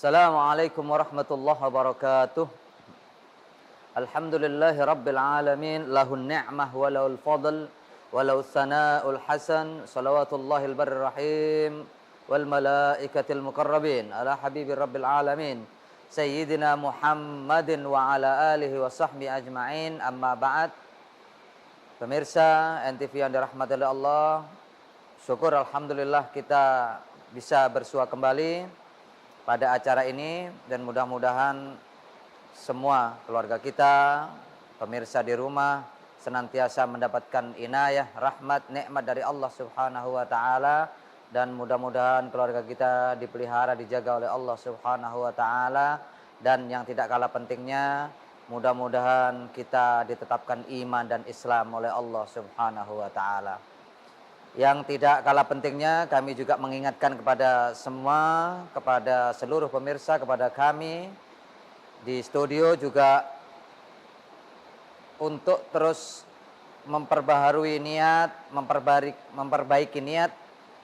Assalamualaikum warahmatullahi wabarakatuh. Alhamdulillahi rabbil alamin. Lahun ni'mah wa lahul fadl wa lahus sana'ul hasan. Salawatullahil barrir rahim wal malaikatil muqarrabin ala habibi rabbil alamin Sayyidina Muhammadin wa ala alihi wa sahbihi ajma'in. Amma ba'd. Pemirsa NTV yang dirahmati oleh Allah, syukur alhamdulillah kita bisa bersua kembali pada acara ini, dan mudah-mudahan semua keluarga kita, pemirsa di rumah, senantiasa mendapatkan inayah, rahmat, nikmat dari Allah Subhanahu wa taala, dan mudah-mudahan keluarga kita dipelihara, dijaga oleh Allah Subhanahu wa taala, dan yang tidak kalah pentingnya, mudah-mudahan kita ditetapkan iman dan Islam oleh Allah Subhanahu wa taala. Yang tidak kalah pentingnya, kami juga mengingatkan kepada semua, kepada seluruh pemirsa, kepada kami di studio juga untuk terus memperbaharui niat, memperbaiki niat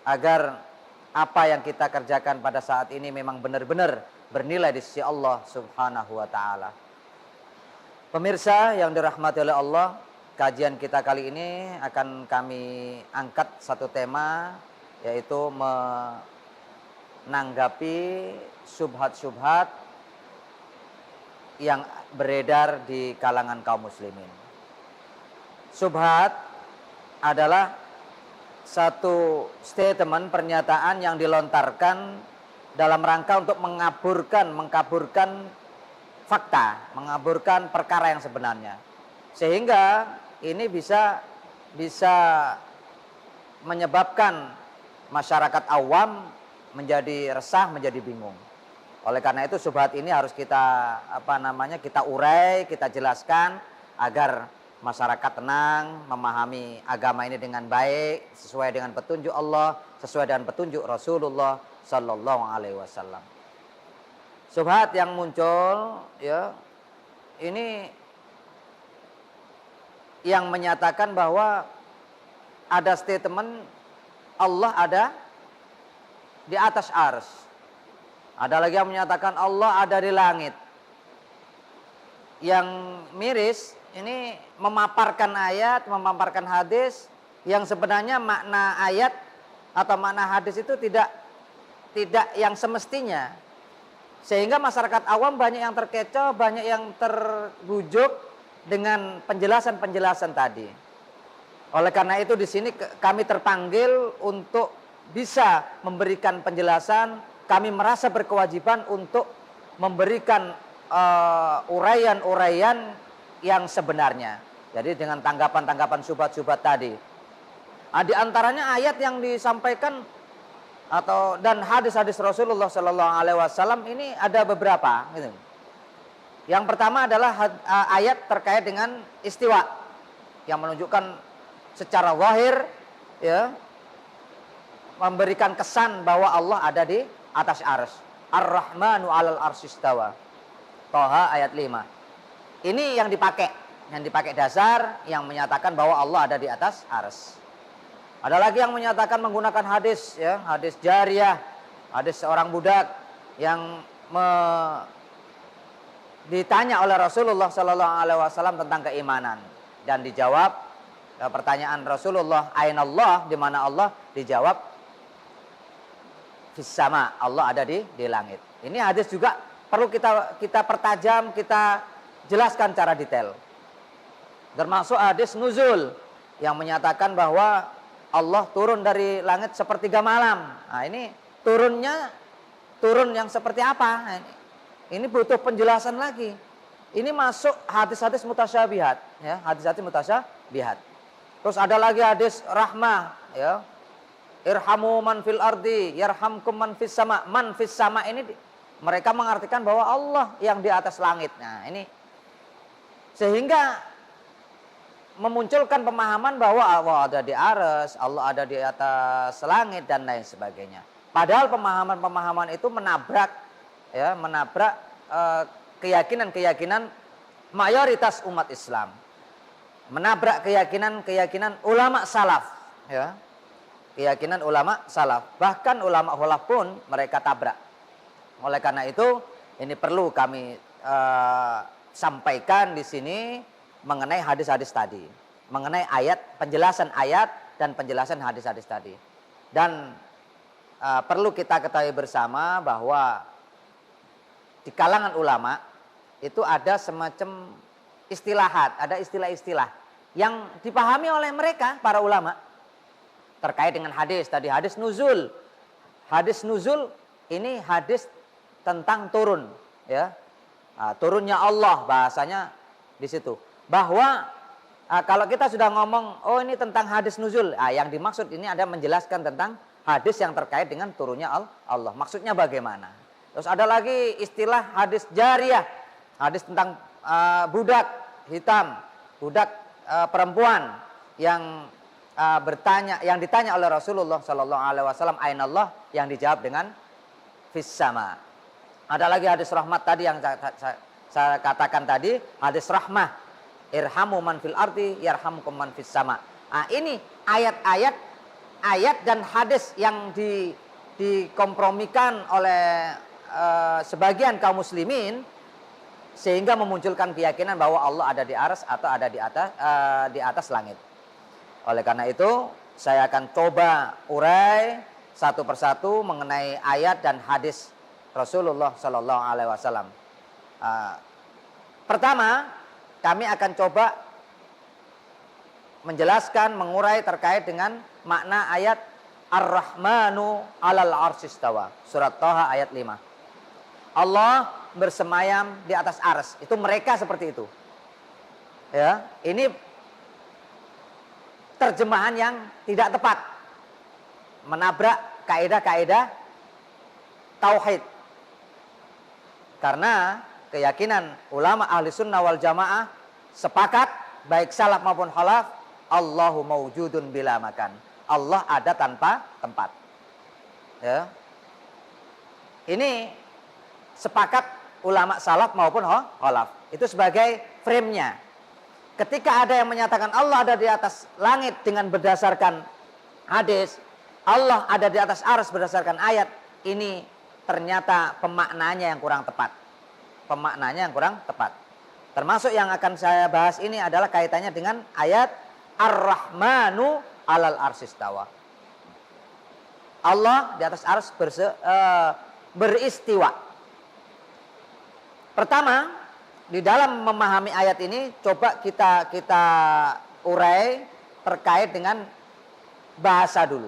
agar apa yang kita kerjakan pada saat ini memang benar-benar bernilai di sisi Allah Subhanahu wa taala. Pemirsa yang dirahmati oleh Allah, kajian kita kali ini akan kami angkat satu tema, yaitu menanggapi syubhat-syubhat yang beredar di kalangan kaum muslimin. Syubhat adalah satu statement, pernyataan yang dilontarkan dalam rangka untuk mengkaburkan fakta, mengaburkan perkara yang sebenarnya. Sehingga ini bisa menyebabkan masyarakat awam menjadi resah, menjadi bingung. Oleh karena itu syubhat ini harus kita kita urai, kita jelaskan agar masyarakat tenang, memahami agama ini dengan baik, sesuai dengan petunjuk Allah, sesuai dengan petunjuk Rasulullah sallallahu alaihi wasallam. Syubhat yang muncul ini yang menyatakan bahwa ada statement Allah ada di atas arsy. Ada lagi yang menyatakan Allah ada di langit. Yang miris ini memaparkan ayat, memaparkan hadis yang sebenarnya makna ayat atau makna hadis itu tidak yang semestinya. Sehingga masyarakat awam banyak yang terkecoh, banyak yang terbujuk dengan penjelasan-penjelasan tadi. Oleh karena itu di sini kami terpanggil untuk bisa memberikan penjelasan. Kami merasa berkewajiban untuk memberikan uraian-uraian yang sebenarnya. Jadi dengan tanggapan-tanggapan syubhat-syubhat tadi. Di antaranya ayat yang disampaikan dan hadis-hadis Rasulullah Sallallahu Alaihi Wasallam ini ada beberapa. Gitu. Yang pertama adalah ayat terkait dengan istiwa yang menunjukkan secara zahir memberikan kesan bahwa Allah ada di atas arsy. Ar-Rahmanu 'alal arsy istawa. Thaha ayat 5. Ini yang dipakai dasar yang menyatakan bahwa Allah ada di atas arsy. Ada lagi yang menyatakan menggunakan hadis hadis jariyah, hadis seorang budak yang ditanya oleh Rasulullah Sallallahu Alaihi Wasallam tentang keimanan, dan dijawab pertanyaan Rasulullah, Ainallah, di mana Allah? Dijawab, fis sama, Allah ada di langit. Ini hadis juga perlu kita pertajam, kita jelaskan secara detail. Termasuk hadis nuzul yang menyatakan bahwa Allah turun dari langit sepertiga malam. Nah, ini turun yang seperti apa? Nah, ini butuh penjelasan lagi. Ini masuk hadis-hadis mutasyabihat, hadis-hadis mutasyabihat. Terus ada lagi hadis rahmah, Irhamu man fil ardi, yarhamkum man fis sama. Man fis sama ini mereka mengartikan bahwa Allah yang di atas langit. Nah, ini sehingga memunculkan pemahaman bahwa Allah ada di arsy, Allah ada di atas langit dan lain sebagainya. Padahal pemahaman-pemahaman itu menabrak keyakinan-keyakinan mayoritas umat Islam, menabrak keyakinan ulama salaf, keyakinan ulama salaf. Bahkan ulama khalaf pun mereka tabrak. Oleh karena itu, ini perlu kami sampaikan di sini mengenai hadis-hadis tadi, mengenai penjelasan ayat dan penjelasan hadis-hadis tadi. Dan perlu kita ketahui bersama bahwa di kalangan ulama itu ada semacam istilahat, ada istilah-istilah yang dipahami oleh mereka para ulama terkait dengan hadis. Tadi hadis nuzul. Hadis nuzul ini hadis tentang turun, ya. Turunnya Allah bahasanya di situ. Bahwa kalau kita sudah ngomong, oh ini tentang hadis nuzul, yang dimaksud ini ada menjelaskan tentang hadis yang terkait dengan turunnya Allah. Maksudnya bagaimana? Terus ada lagi istilah hadis jariyah, hadis tentang budak hitam, budak perempuan yang bertanya, yang ditanya oleh Rasulullah Sallallahu Alaihi Wasallam, Aina Allah, yang dijawab dengan fis sama. Ada lagi hadis rahmat tadi yang saya katakan tadi, hadis rahmah, irhamu man fil ardi yarhamukum man fis sama. Ini ayat dan hadis yang dikompromikan oleh sebagian kaum muslimin sehingga memunculkan keyakinan bahwa Allah ada di arsy atau ada di atas langit. Oleh karena itu, saya akan coba urai satu persatu mengenai ayat dan hadis Rasulullah Sallallahu Alaihi Wasallam. Pertama, kami akan coba menjelaskan, mengurai terkait dengan makna ayat Ar-Rahmanu 'alal 'arsy istawa. Surat Thaha ayat 5. Allah bersemayam di atas ars. Itu mereka seperti itu. Ya, ini terjemahan yang tidak tepat. Menabrak kaidah-kaidah tauhid. Karena keyakinan ulama ahli sunnah wal jamaah sepakat, baik salaf maupun khalaf, Allahu mawjudun bila makan. Allah ada tanpa tempat. Ya. Ini sepakat ulama salaf maupun khalaf. Itu sebagai frame-nya. Ketika ada yang menyatakan Allah ada di atas langit dengan berdasarkan hadis, Allah ada di atas arsy berdasarkan ayat, ini ternyata pemaknanya yang kurang tepat. Pemaknanya yang kurang tepat. Termasuk yang akan saya bahas ini adalah kaitannya dengan ayat Ar-Rahmanu 'alal 'arsy istawa. Allah di atas arsy beristiwa. Pertama, di dalam memahami ayat ini coba kita urai terkait dengan bahasa dulu.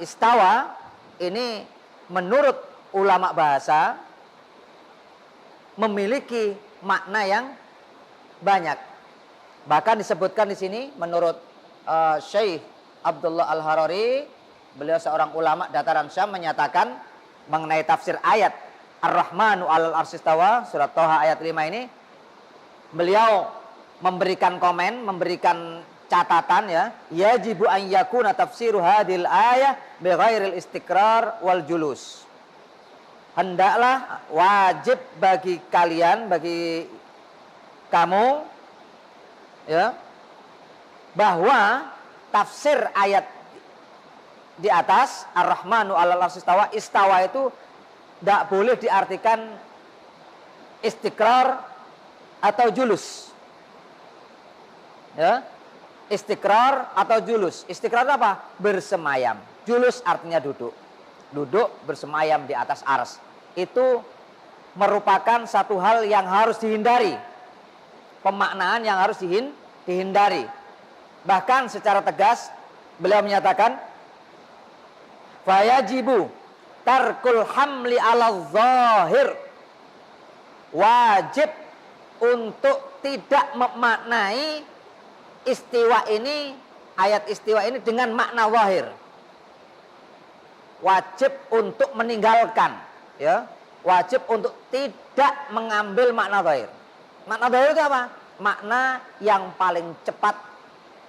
Istawa ini menurut ulama bahasa memiliki makna yang banyak. Bahkan disebutkan di sini menurut Syekh Abdullah Al-Harari, beliau seorang ulama dataran Syam, menyatakan mengenai tafsir ayat Ar-Rahmanu 'alal 'arsy istawa, surat Thaha ayat 5 ini, beliau memberikan komen, memberikan catatan, ya, yajibu an yakuna tafsiru hadhil ayah bi ghairil istiqrar wal julus. Hendaklah, wajib bagi kalian, bagi kamu, ya, bahwa tafsir ayat di atas Ar-Rahmanu 'alal 'arsy istawa, istawa itu tidak boleh diartikan istiqrar atau julus. Ya, istiqrar atau julus. Istiqrar apa? Bersemayam. Julus artinya duduk. Duduk bersemayam di atas arsy. Itu merupakan satu hal yang harus dihindari. Pemaknaan yang harus dihindari. Bahkan secara tegas beliau menyatakan, fayajibu tarkul hamli 'ala zahir. Wajib untuk tidak memaknai istiwa ini, ayat istiwa ini dengan makna zahir. Wajib untuk meninggalkan, ya. Wajib untuk tidak mengambil makna zahir. Makna zahir itu apa? Makna yang paling cepat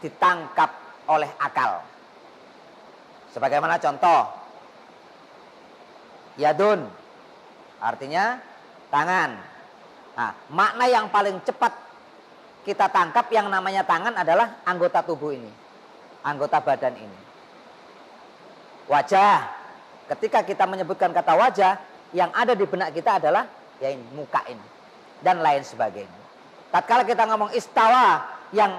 ditangkap oleh akal. Sebagaimana contoh, yadun artinya tangan. Nah, makna yang paling cepat kita tangkap yang namanya tangan adalah anggota tubuh ini, anggota badan ini. Wajah, Ketika kita menyebutkan kata wajah, yang ada di benak kita adalah ya ini, muka ini dan lain sebagainya. Tatkala kita ngomong istawa, yang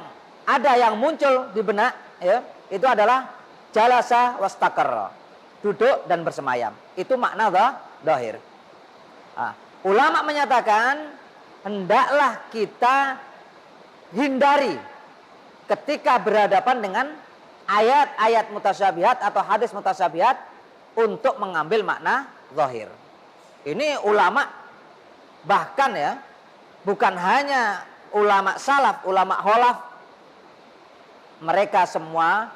ada yang muncul di benak ya, itu adalah jalasa wastaqarra, duduk dan bersemayam. Itu makna dhahir. Nah, ulama menyatakan hendaklah kita hindari ketika berhadapan dengan ayat-ayat mutasyabihat atau hadis mutasyabihat untuk mengambil makna zahir. Ini ulama bahkan ya, bukan hanya ulama salaf, ulama khalaf, mereka semua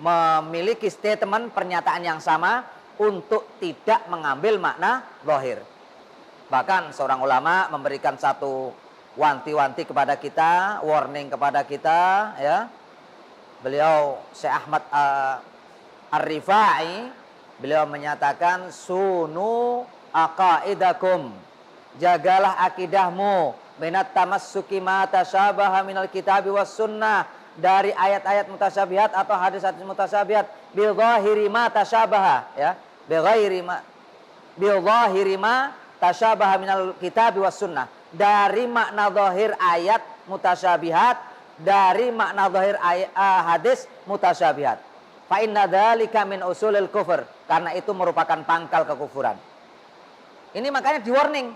memiliki statement pernyataan yang sama untuk tidak mengambil makna zahir. Bahkan seorang ulama memberikan satu wanti-wanti kepada kita, warning kepada kita ya. Beliau Syekh Ahmad Ar-Rifai, beliau menyatakan sunu aqaidakum, jagalah akidahmu minat tamassuki ma tasyabaha minal kitabi was sunnah, dari ayat-ayat mutasyabihat atau hadis-hadis mutasyabihat bil zahiri ma tasyabaha ya, bil zahiri ma tasyabaha minal kitabi was sunnah, dari makna zahir ayat mutasyabihat, dari makna zahir hadis mutasyabihat. Fa inna dzalika min usulil kufur, karena itu merupakan pangkal kekufuran. Ini makanya di warning.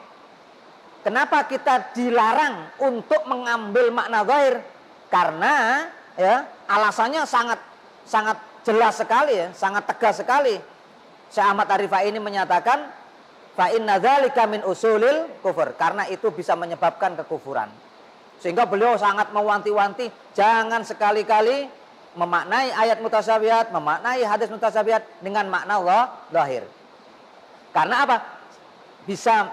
Kenapa kita dilarang untuk mengambil makna zahir? Karena ya alasannya sangat jelas sekali ya, sangat tegas sekali. Syekh Ahmad Arifai ini menyatakan fa inna dzalika min usulil kufur, karena itu bisa menyebabkan kekufuran. Sehingga beliau sangat mewanti-wanti, jangan sekali-kali memaknai ayat mutasyabihat, memaknai hadis mutasyabihat dengan makna zahir. Karena apa? Bisa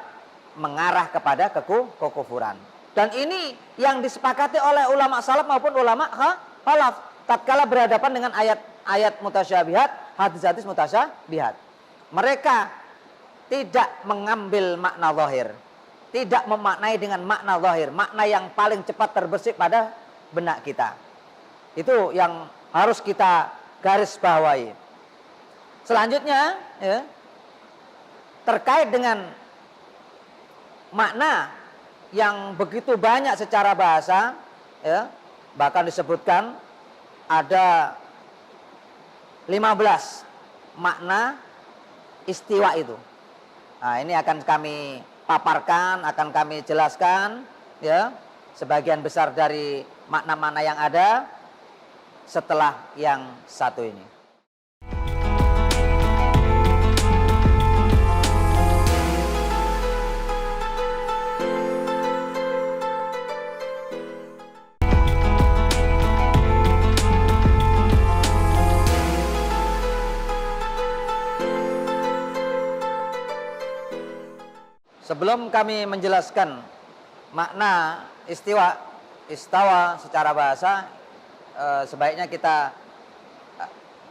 mengarah kepada kekufuran. Dan ini yang disepakati oleh ulama salaf maupun ulama khalaf tatkala berhadapan dengan ayat-ayat mutasyabihat, hadis-hadis mutasyabihat. Mereka tidak mengambil makna zahir, tidak memaknai dengan makna zahir, makna yang paling cepat terbersih pada benak kita. Itu yang harus kita garis bawahi. Selanjutnya ya, terkait dengan makna yang begitu banyak secara bahasa ya, bahkan disebutkan ada 15 makna istiwa itu. Nah, ini akan kami paparkan, akan kami jelaskan ya, sebagian besar dari makna-makna yang ada setelah yang satu ini. Sebelum kami menjelaskan makna istawa secara bahasa, sebaiknya kita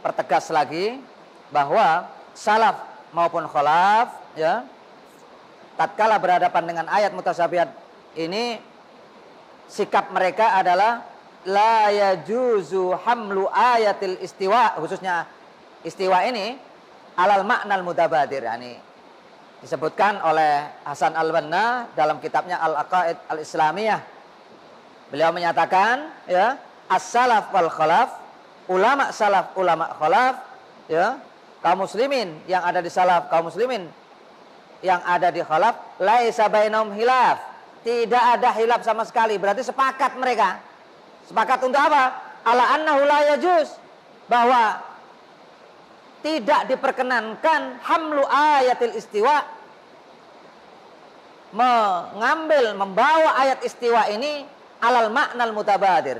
pertegas lagi bahwa salaf maupun khalaf ya, tatkala berhadapan dengan ayat mutasyabihat ini, sikap mereka adalah la yajuzu hamlu ayatil istiwa, khususnya istiwa ini alal maknal mutabadir. Yani disebutkan oleh Hasan Al-Banna dalam kitabnya Al-Aqaid Al-Islamiyah. Beliau menyatakan ya, as-salaf wal khalaf, ulama salaf, ulama khalaf ya, kaum muslimin yang ada di salaf, kaum muslimin yang ada di khalaf, laisa bainahum hilaf, tidak ada hilaf sama sekali. Berarti sepakat mereka. Sepakat untuk apa? Ala annahu la yajuz, bahwa tidak diperkenankan hamlu ayatil istiwa, mengambil, membawa ayat istiwa ini alal maknal mutabadir,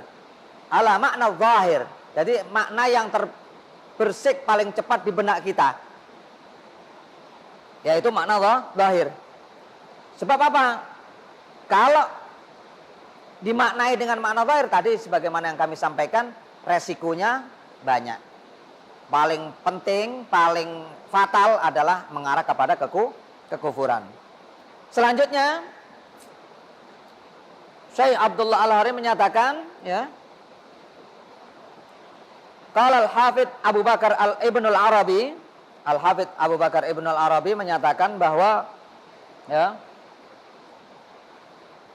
ala makna zahir. Jadi makna yang terbersih paling cepat di benak kita, yaitu makna zahir. Sebab apa? Kalau dimaknai dengan makna zahir tadi, sebagaimana yang kami sampaikan, resikonya banyak. Paling penting, paling fatal adalah mengarah kepada kekufuran. Selanjutnya, Syekh Abdullah Al-Hari menyatakan, ya, qala al-Hafidz Abu Bakar Ibnul Arabi Al-Hafidz Abu Bakar Ibn Al-Arabi menyatakan bahwa ya,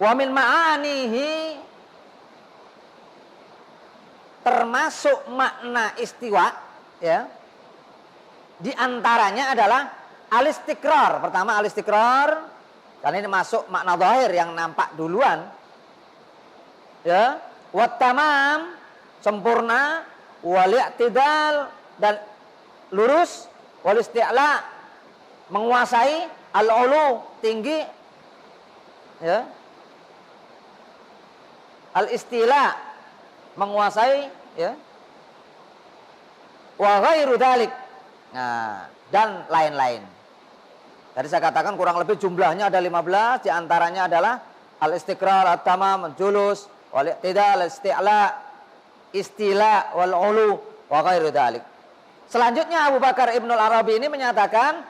wa min ma'anihi, termasuk makna istiwa, ya, di antaranya adalah al-istiqrar. Pertama al-istiqrar, karena ini masuk makna zahir yang nampak duluan, ya, wa tamam, sempurna, wal i'tidal, dan lurus, wal isti'la, menguasai, al-ulu, tinggi, ya, al-istila, menguasai, ya, wa ghairu dzalik, nah, dan lain-lain. Tadi saya katakan kurang lebih jumlahnya ada 15, di antaranya adalah al-istiqrar, at-tamam, julus, wal i'tidal, al-isti'la, istila, wal ulu, wa ghairu dzalik. Selanjutnya Abu Bakar Ibnul Arabi ini menyatakan,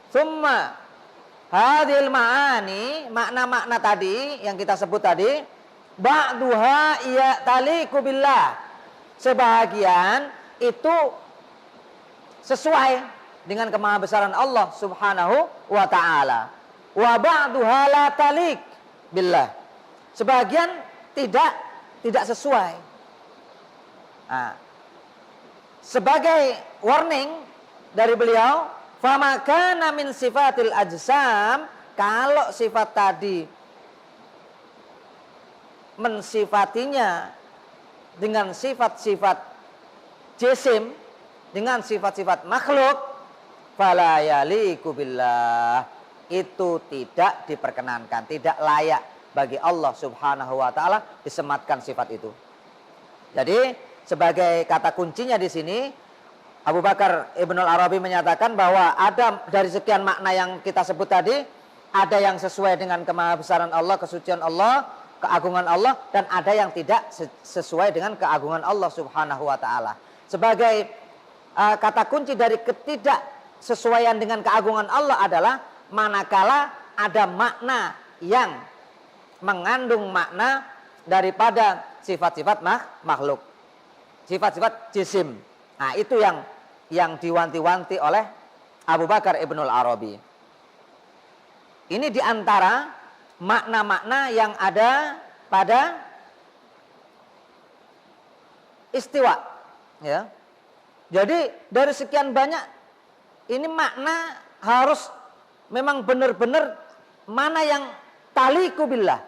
summa hadhil ma'ani, makna-makna tadi yang kita sebut tadi, ba'duha ya'taliqu billah, sebahagian itu sesuai dengan kemahabesaran Allah Subhanahu wa ta'ala, wa ba'duha la taliq billah, sebagian tidak sesuai. Nah, sebagai warning dari beliau, fama kana min sifatil ajsam, kalau sifat tadi mensifatinya dengan sifat-sifat jisim, dengan sifat-sifat makhluk, fala yaliqu billah, itu tidak diperkenankan, tidak layak bagi Allah Subhanahu wa ta'ala disematkan sifat itu. Jadi sebagai kata kuncinya di sini, Abu Bakar Ibnul Arabi menyatakan bahwa ada dari sekian makna yang kita sebut tadi, ada yang sesuai dengan kemahabesaran Allah, kesucian Allah, keagungan Allah, dan ada yang tidak sesuai dengan keagungan Allah Subhanahu wa ta'ala. Sebagai kata kunci dari ketidaksesuaian dengan keagungan Allah adalah manakala ada makna yang mengandung makna daripada sifat-sifat makhluk, sifat-sifat jisim. Nah, itu yang diwanti-wanti oleh Abu Bakar Ibnul Arabi. Ini diantara makna-makna yang ada pada istiwa, ya. Jadi dari sekian banyak ini makna harus memang benar-benar mana yang taliqu billah,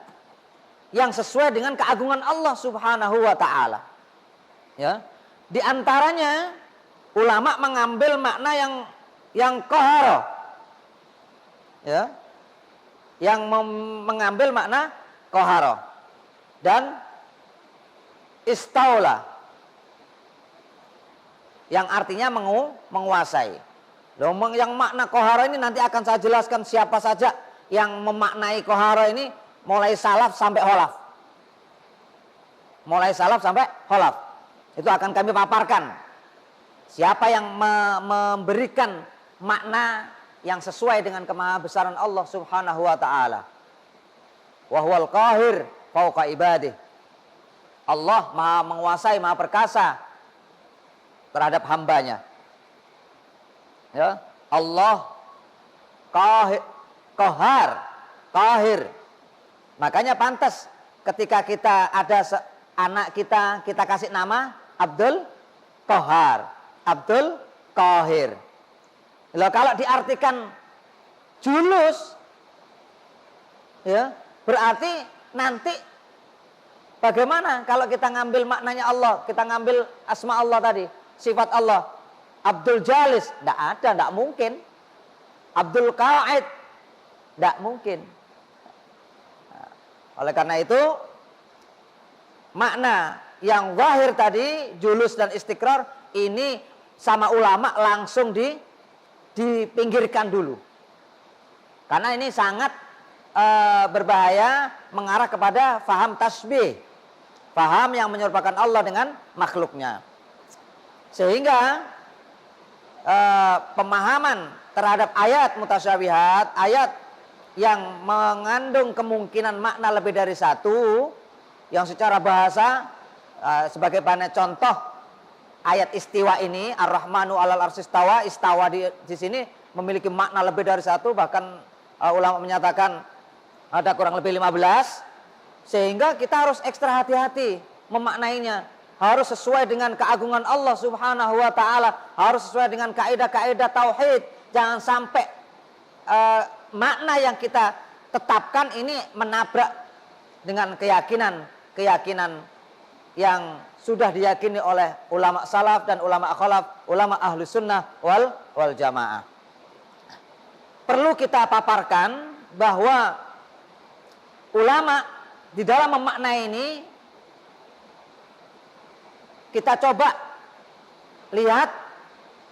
yang sesuai dengan keagungan Allah Subhanahu wa ta'ala, ya. Di antaranya ulama mengambil makna yang qahara, ya, yang mengambil makna qahara dan istaula, yang artinya menguasai. Yang makna qahara ini nanti akan saya jelaskan siapa saja yang memaknai qahara ini, mulai salaf sampai khalaf. Mulai salaf sampai khalaf. Itu akan kami paparkan. Siapa yang memberikan makna yang sesuai dengan kemahabesaran Allah Subhanahu wa ta'ala. Wa huwal qahir fauqa ibadih. Allah maha menguasai, maha perkasa terhadap hambanya. Ya, Allah qahir. Makanya pantas ketika kita ada anak kita kasih nama Abdul Qahar, Abdul Qahir. Loh, kalau diartikan julus, ya, berarti nanti bagaimana kalau kita ngambil maknanya Allah, kita ngambil asma Allah tadi, sifat Allah, Abdul Jalis, tidak mungkin. Abdul Qa'id, tidak mungkin. Nah, oleh karena itu makna yang zahir tadi, julus dan istiqrar, ini sama ulama langsung dipinggirkan dulu. Karena ini sangat berbahaya, mengarah kepada faham tasbih, faham yang menyerupakan Allah dengan makhluknya. Sehingga pemahaman terhadap ayat mutasyabihat, ayat yang mengandung kemungkinan makna lebih dari satu, yang secara bahasa sebagai banyak contoh ayat istiwa ini, Ar-Rahmanu 'alal arsy istawa, istawa di sini memiliki makna lebih dari satu, bahkan ulama menyatakan ada kurang lebih 15, sehingga kita harus ekstra hati-hati memaknainya. Harus sesuai dengan keagungan Allah Subhanahu wa taala, harus sesuai dengan kaidah-kaidah tauhid. Jangan sampai makna yang kita tetapkan ini menabrak dengan keyakinan yang sudah diyakini oleh ulama salaf dan ulama khalaf, ulama ahlu sunnah wal jamaah. Perlu kita paparkan bahwa ulama di dalam memaknai ini, kita coba lihat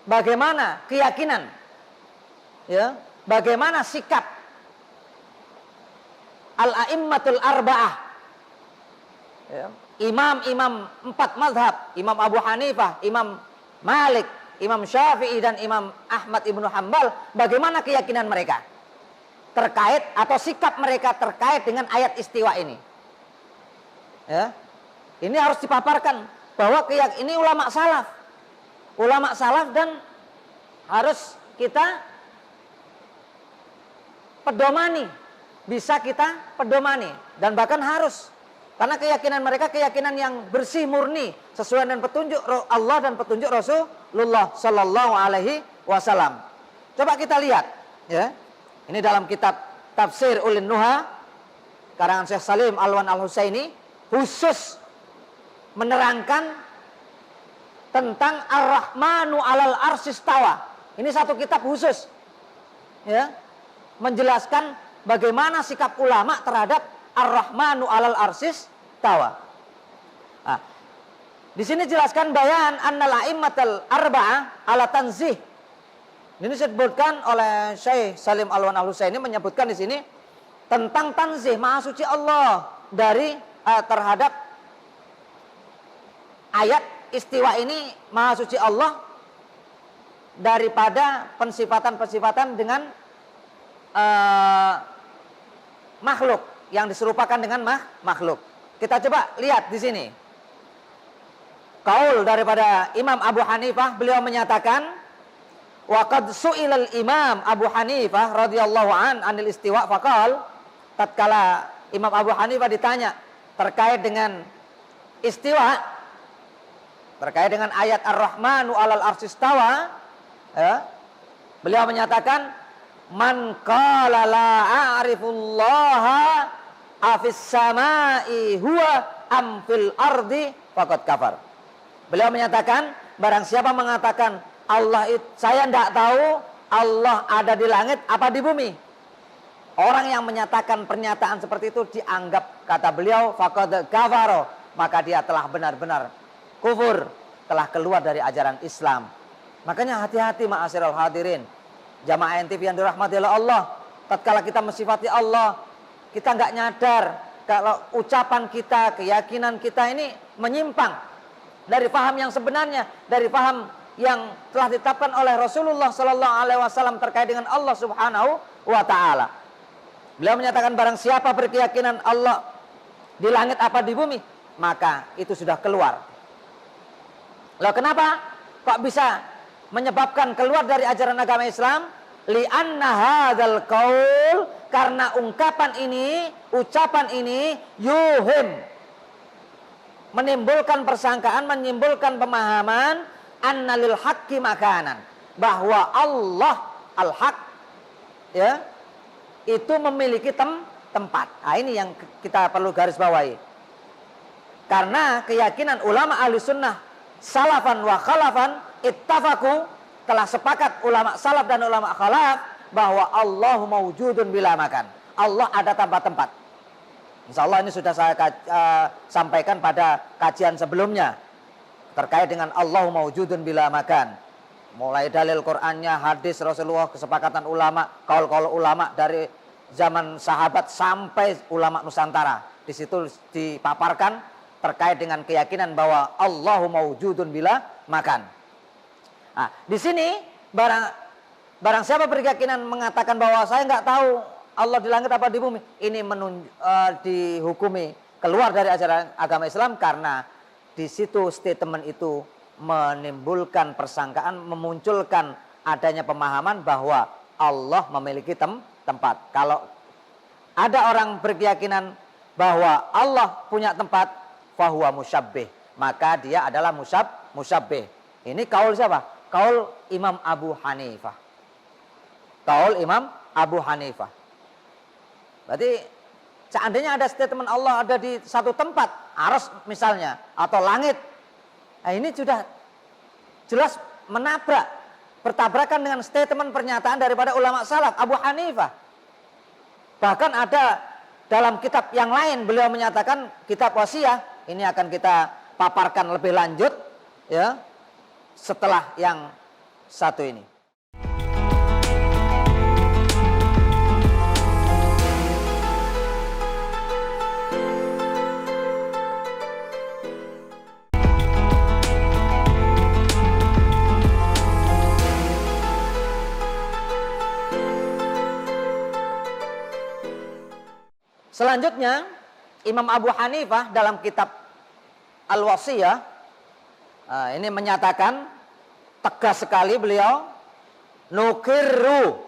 bagaimana keyakinan, ya, bagaimana sikap al-a'immatul arba'ah, ya, imam-imam 4 mazhab, Imam Abu Hanifah, Imam Malik, Imam Syafi'i dan Imam Ahmad ibnu Hanbal, bagaimana keyakinan mereka terkait atau sikap mereka terkait dengan ayat istiwa ini. Ya, ini harus dipaparkan bahwa ini ulama salaf dan harus kita pedomani, bisa kita pedomani dan bahkan harus, karena keyakinan mereka keyakinan yang bersih murni sesuai dengan petunjuk Allah dan petunjuk Rasulullah Sallallahu Alaihi Wasallam. Coba kita lihat, ya, ini dalam kitab Tafsir Ulin Nuha karangan Syekh Salim Alwan Al-Husaini khusus menerangkan tentang Ar-Rahmanu 'alal arsy istawa. Ini satu kitab khusus, ya, menjelaskan bagaimana sikap ulama terhadap Ar-Rahmanu 'alal arsy istawa. Nah, di sini jelaskan bayan annal a'immatul arba'ah ala tanzih. Ini disebutkan oleh Syekh Salim Alwan Al-Husaini, menyebutkan di sini tentang tanzih, maha suci Allah dari terhadap ayat istiwa ini, maha suci Allah daripada pensifatan-pensifatan dengan makhluk yang diserupakan dengan makhluk. Kita coba lihat di sini. Qaul daripada Imam Abu Hanifah, beliau menyatakan wa qad su'ilal Imam Abu Hanifah radhiyallahu anil istiwa faqal, tatkala Imam Abu Hanifah ditanya terkait dengan istiwa, terkait dengan ayat Ar-Rahmanu 'alal arsy istawa, ya, beliau menyatakan man qala la a'rifullaha afis samai huwa am fil ardi faqad kafar. Beliau menyatakan barang siapa mengatakan saya tidak tahu Allah ada di langit apa di bumi, orang yang menyatakan pernyataan seperti itu dianggap, kata beliau, faqad kafara, maka dia telah benar-benar kufur, telah keluar dari ajaran Islam. Makanya hati-hati ma'asyiral hadirin, jamaah NTV yang dirahmati oleh Allah. Tatkala kita mensifati Allah, kita nggak nyadar kalau ucapan kita, keyakinan kita ini menyimpang dari paham yang sebenarnya, dari paham yang telah ditetapkan oleh Rasulullah Sallallahu Alaihi Wasallam terkait dengan Allah Subhanahu wa Ta'ala. Beliau menyatakan barang siapa berkeyakinan Allah di langit apa di bumi, maka itu sudah keluar. Loh, kenapa kok bisa menyebabkan keluar dari ajaran agama Islam? Li'anna hadzal qaul, karena ungkapan ini, ucapan ini yuhim, menimbulkan persangkaan, menimbulkan pemahaman annalil haqqi makanan, bahwa Allah al-haq, ya, itu memiliki tempat. Nah, ini yang kita perlu garis bawahi. Karena keyakinan ulama ahli sunnah salafan wa khalafan ittafaku, telah sepakat ulama salaf dan ulama khalaf bahwa Allah mawjudun bila makan. Allah ada tanpa tempat. Insya Allah ini sudah saya sampaikan pada kajian sebelumnya terkait dengan Allah mawjudun bila makan. Mulai dalil Qur'annya, hadis Rasulullah, kesepakatan ulama, kaul-kaul ulama dari zaman sahabat sampai ulama Nusantara. Di situ dipaparkan terkait dengan keyakinan bahwa Allah mawjudun bila makan. Nah, di sini barang siapa berkeyakinan mengatakan bahwa saya nggak tahu Allah di langit apa di bumi, ini dihukumi keluar dari ajaran agama Islam, karena di situ statement itu menimbulkan persangkaan, memunculkan adanya pemahaman bahwa Allah memiliki tempat. Kalau ada orang berkeyakinan bahwa Allah punya tempat, fahuwa musyabbih, maka dia adalah musyabbih. Ini kaul siapa? Kaul Imam Abu Hanifah. Kaul Imam Abu Hanifah. Berarti seandainya ada statement Allah ada di satu tempat, arsy misalnya, atau langit, nah ini sudah jelas menabrak, bertabrakan dengan statement pernyataan daripada ulama salaf, Abu Hanifah. Bahkan ada dalam kitab yang lain beliau menyatakan, kitab Wasiyah, ini akan kita paparkan lebih lanjut ya setelah yang satu ini. Selanjutnya Imam Abu Hanifah dalam kitab Al-Wasiyah ini menyatakan tegas sekali beliau, nukirru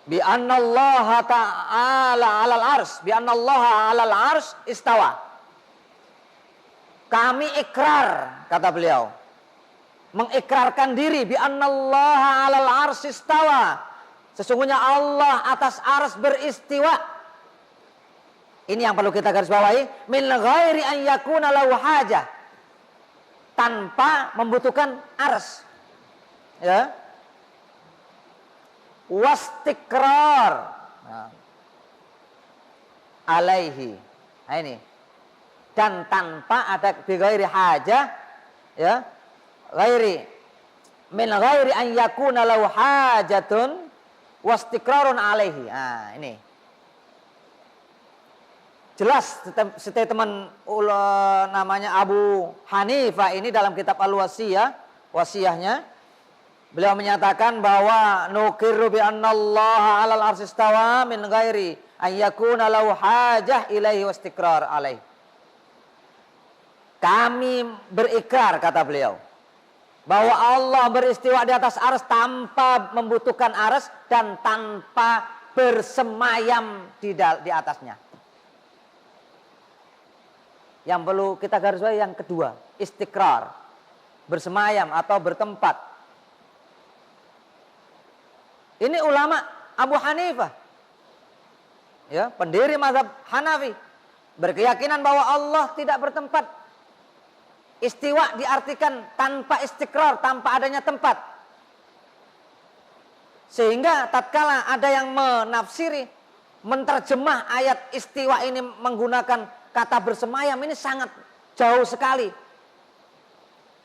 bi annallaha ta'ala 'alal arsy, bi annallaha 'alal arsy istawa. Kami ikrar, kata beliau, mengikrarkan diri bi annallaha 'alal arsy istawa. Sesungguhnya Allah atas arsy beristiwa. Ini yang perlu kita garis bawahi, min ghairi an yakuna lahu hajah, tanpa membutuhkan arsy. Ya. Wastikrar alaihi. Nah ini. Dan tanpa ada bi ghairi hajah, ya. Ghairi min ghairi an yakuna lahu hajatun wastikrarun alaihi. Nah, ini. Jelas statement namanya Abu Hanifah ini dalam kitab Al-Wasiyah, wasiyahnya beliau menyatakan bahwa nukirru bi annallaha 'alal arsy istawa min ghairi an yakuna lahu hajah ilaihi wastikrar alaihi. Kami berikrar, kata beliau, bahwa Allah beristiwa di atas arsy tanpa membutuhkan arsy dan tanpa bersemayam di atasnya. Yang perlu kita garis bawahi yang kedua, istikrar, bersemayam atau bertempat. Ini ulama Abu Hanifah, ya, pendiri mazhab Hanafi, berkeyakinan bahwa Allah tidak bertempat. Istiwa diartikan tanpa istikrar, tanpa adanya tempat. Sehingga tatkala ada yang menafsiri, menterjemah ayat istiwa ini menggunakan kata bersemayam, ini sangat jauh sekali.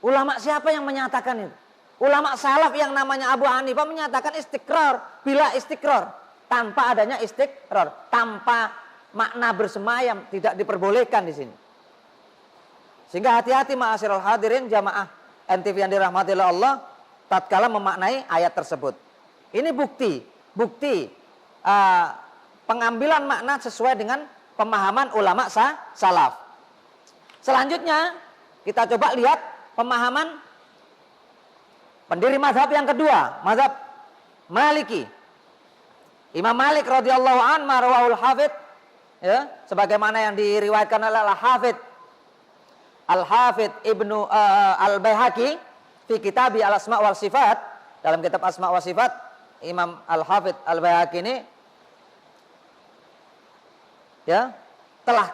Ulama siapa yang menyatakan itu? Ulama salaf yang namanya Abu Hanifah menyatakan istikrar, bila istikrar, tanpa adanya istikrar, tanpa makna bersemayam, tidak diperbolehkan di sini. Sehingga hati-hati ma'asyiral hadirin jamaah NTV yang dirahmati oleh Allah tatkala memaknai ayat tersebut. Ini bukti pengambilan makna sesuai dengan pemahaman ulama salaf. Selanjutnya kita coba lihat pemahaman pendiri mazhab yang kedua, mazhab Maliki. Imam Malik radhiyallahu anhu marwahul hafidh, ya, sebagaimana yang diriwayatkan oleh Al-Hafidh Ibnu Al-Baihaqi fi Kitabi Al-Asma' wal Sifat. Dalam kitab Asma' wa Sifat, Imam Al-Hafidh Al-Baihaqi ini ya telah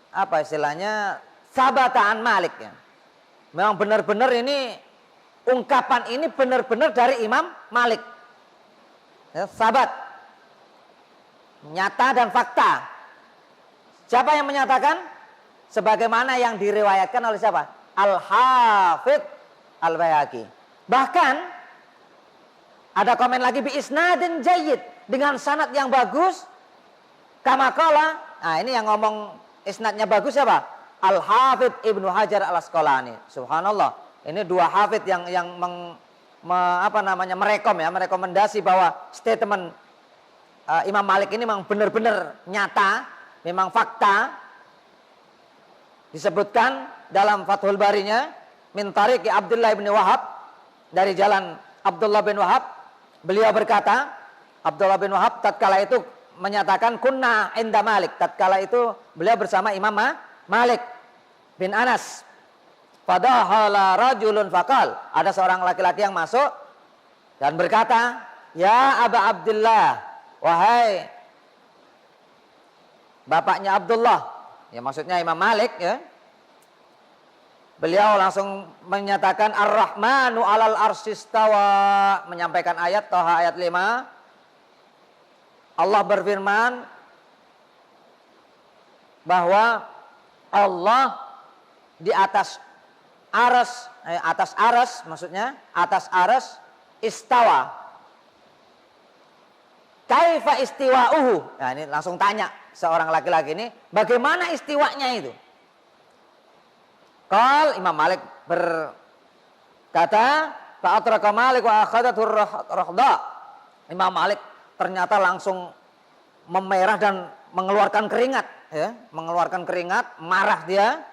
apa istilahnya sabataan Malik, ya. Memang benar-benar ini ungkapan ini benar-benar dari Imam Malik, ya, sabat, nyata dan fakta. Siapa yang menyatakan? Sebagaimana yang diriwayatkan oleh siapa? Al-Hafidh Al-Baihaqi. Bahkan ada komen lagi bi isnadin jayyid, dengan sanad yang bagus. Kama qala, nah ini yang ngomong isnadnya bagus siapa? Al-Hafidh Ibnu Hajar Al-Asqalani. Subhanallah. Ini dua hafidh yang merekomendasi bahwa statement Imam Malik ini memang benar-benar nyata, memang fakta. Disebutkan dalam Fathul Barinya min tariqi Abdullah bin Wahab, dari jalan Abdullah bin Wahab, beliau berkata, Abdullah bin Wahab tatkala itu menyatakan kunna inda Malik, tatkala itu beliau bersama Imam Malik bin Anas. Fadahala rajulun faqal, ada seorang laki-laki yang masuk dan berkata, ya Aba Abdullah, wahai bapaknya Abdullah, ya maksudnya Imam Malik ya. Beliau langsung menyatakan Ar-Rahmanu 'alal arsyistawa, menyampaikan ayat Thaha ayat 5. Allah berfirman bahwa Allah di atas aras, maksudnya atas aras istawa. Kaifa istiwa'uhu? Nah, ini langsung tanya seorang laki-laki ini, bagaimana istiwanya itu? Imam Malik berkata, fa'atraka Malik wa akhadatur rahda. Imam Malik ternyata langsung memerah dan mengeluarkan keringat, ya, mengeluarkan keringat, marah dia.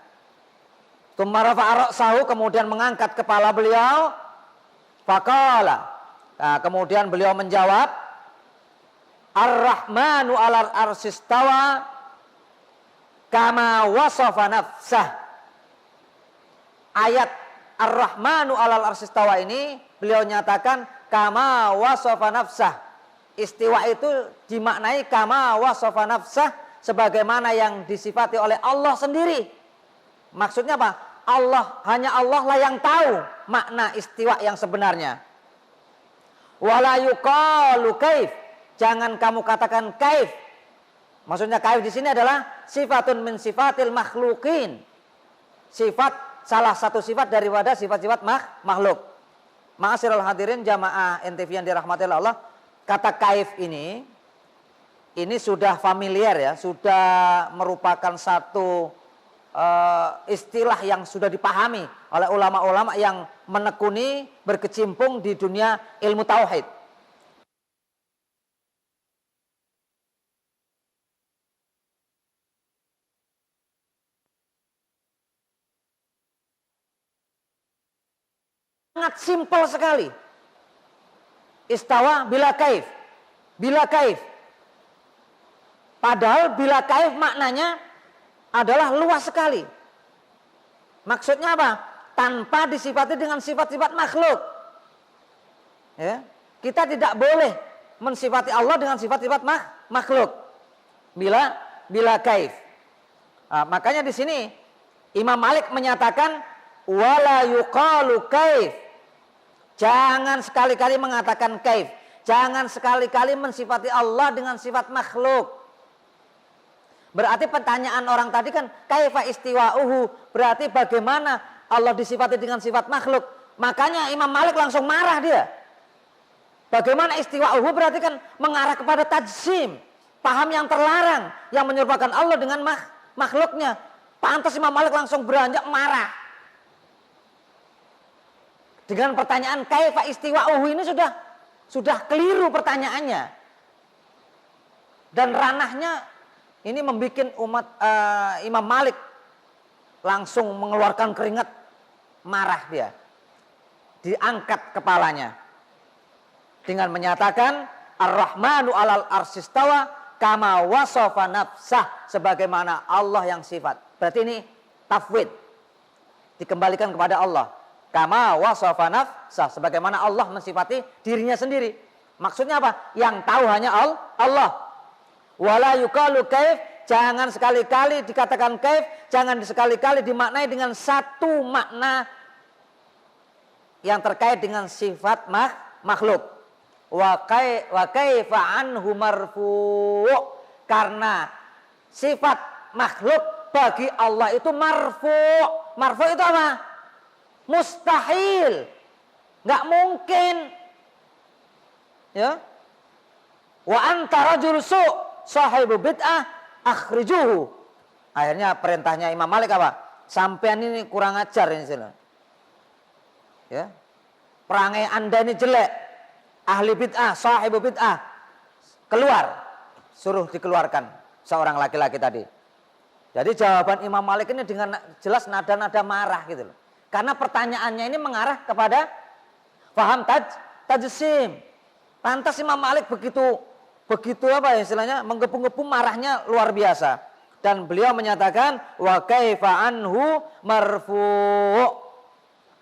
Tsumma rafa'a ra'sahu, kemudian mengangkat kepala beliau. Faqala, nah, kemudian beliau menjawab, Ar-Rahmanu 'alal arsyistawa kama wasafa nafsah. Ayat Ar-Rahmanu 'alal arsyistawa ini beliau nyatakan kama wasafa nafsah. Istiwa itu dimaknai kama wasafa nafsah, sebagaimana yang disifati oleh Allah sendiri. Maksudnya apa? Hanya Allah lah yang tahu makna istiwa yang sebenarnya. Wala yuqalu kaif, jangan kamu katakan kaif. Maksudnya kaif di sini adalah sifatun min sifatil makhluqin. Salah satu sifat daripada sifat-sifat makhluk. Ma'asyiral hadirin jamaah NTV yang dirahmati Allah, kata kaif ini sudah familiar ya, sudah merupakan satu istilah yang sudah dipahami oleh ulama-ulama yang menekuni berkecimpung di dunia ilmu tauhid. Sangat simpel sekali. Istawa bila kaif. Bila kaif. Padahal bila kaif maknanya adalah luas sekali. Maksudnya apa? Tanpa disifati dengan sifat-sifat makhluk. Ya, kita tidak boleh mensifati Allah dengan sifat-sifat makhluk. Bila kaif. Nah, makanya di sini Imam Malik menyatakan wala yuqalu kaif. Jangan sekali-kali mengatakan kaif. Jangan sekali-kali mensifati Allah dengan sifat makhluk. Berarti pertanyaan orang tadi kan kaifa istiwa'uhu, berarti bagaimana Allah disifati dengan sifat makhluk. Makanya Imam Malik langsung marah dia. Bagaimana istiwa'uhu berarti kan mengarah kepada tajsim, paham yang terlarang, yang menyerupakan Allah dengan makhluknya. Pantas Imam Malik langsung beranjak marah. Dengan pertanyaan kaifa istiwa'uhu ini sudah keliru pertanyaannya. Dan ranahnya ini membuat Imam Malik langsung mengeluarkan keringat, marah dia. Diangkat kepalanya dengan menyatakan Ar-Rahmanu 'alal arsyistawa kama wasafa nafsah, sebagaimana Allah yang sifat. Berarti ini tafwid, dikembalikan kepada Allah. Kama wasafa nafsah, sebagaimana Allah mensifati dirinya sendiri. Maksudnya apa? Yang tahu hanya Allah. Wala yuqalu kaif, jangan sekali-kali dikatakan kaif, jangan sekali-kali dimaknai dengan satu makna yang terkait dengan sifat makhluk. Wa kaifa anhu marfu', karena sifat makhluk bagi Allah itu marfu'. Marfu' itu apa? Mustahil, nggak mungkin, ya. Wa anta rajul su' sahibu bid'ah akhrijuhu. Akhirnya perintahnya Imam Malik apa? Sampean ini kurang ajar ini, ya. Perangai Anda ini jelek, ahli bid'ah, sahibu bid'ah, keluar, suruh dikeluarkan seorang laki-laki tadi. Jadi jawaban Imam Malik ini dengan jelas nada-nada marah gitu loh. Karena pertanyaannya ini mengarah kepada faham tajsim. Lantas Imam Malik begitu apa ya istilahnya, menggebu-gebu marahnya luar biasa. Dan beliau menyatakan wa kaifa anhu marfu'.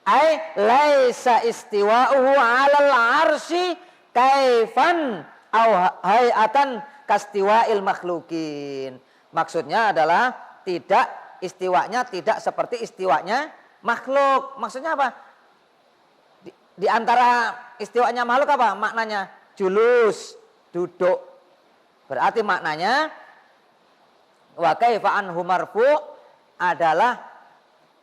Ai laisa istiwa'uhu 'alal 'arsy kaifan au hayatan kastiwa'il makhlukin. Maksudnya adalah istiwanya tidak seperti istiwanya makhluk. Maksudnya apa? Di antara istiwanya makhluk apa? Maknanya julus, duduk. Berarti maknanya wa kaifa anhu marfu' adalah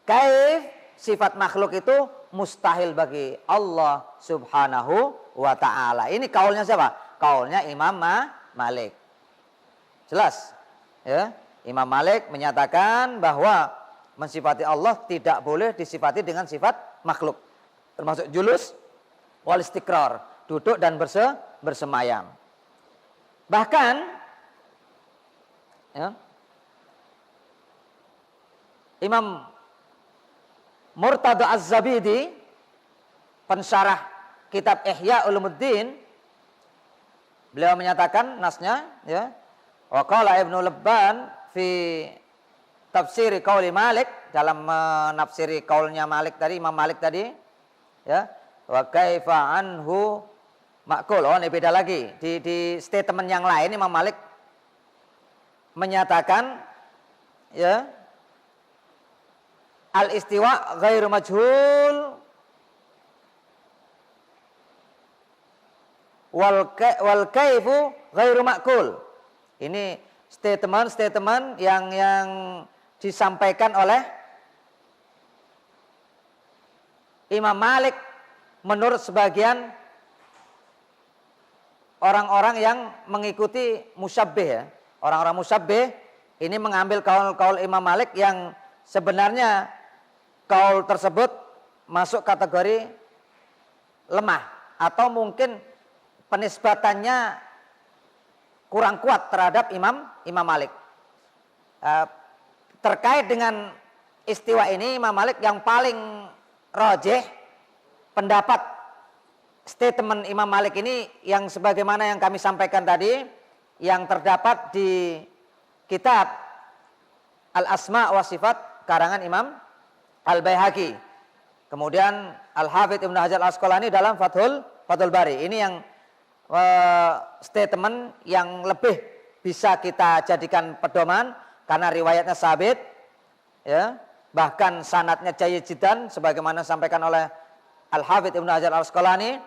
kaif sifat makhluk itu mustahil bagi Allah Subhanahu wa ta'ala. Ini kaulnya siapa? Kaulnya Imam Malik. Jelas? Ya, Imam Malik menyatakan bahwa mensifati Allah tidak boleh disifati dengan sifat makhluk. Termasuk julus wal istiqrar, duduk dan bersemayam. Bahkan ya, Imam Murtada Az-Zabidi, pensyarah kitab Ihya Ulumuddin, beliau menyatakan nasnya ya, wa qala Ibnu Lebban fi tafsiri qauli Malik, dalam menafsiri qaulnya Malik tadi, Imam Malik tadi ya, wa kaifa anhu ma'kul. Oh, ini beda lagi. Di statement yang lain Imam Malik menyatakan ya, al-istiwa ghairu majhul wal kaifu ghairu ma'kul. Ini statement yang disampaikan oleh Imam Malik menurut sebagian orang-orang yang mengikuti musyabbih ya. Orang-orang musyabbih ini mengambil kaul-kaul Imam Malik yang sebenarnya kaul tersebut masuk kategori lemah atau mungkin penisbatannya kurang kuat terhadap Imam Malik. Terkait dengan istiwa ini Imam Malik yang paling rajih pendapat statement Imam Malik ini yang sebagaimana yang kami sampaikan tadi, yang terdapat di kitab Al-Asma wa Sifat karangan Imam Al-Baihaqi. Kemudian Al-Hafidz Ibnu Hajar Al-Asqalani dalam Fathul Bari. Ini yang statement yang lebih bisa kita jadikan pedoman karena riwayatnya sabit ya, bahkan sanadnya jayyid jiddan sebagaimana disampaikan oleh Al-Hafidz Ibnu Hajar Al-Asqalani,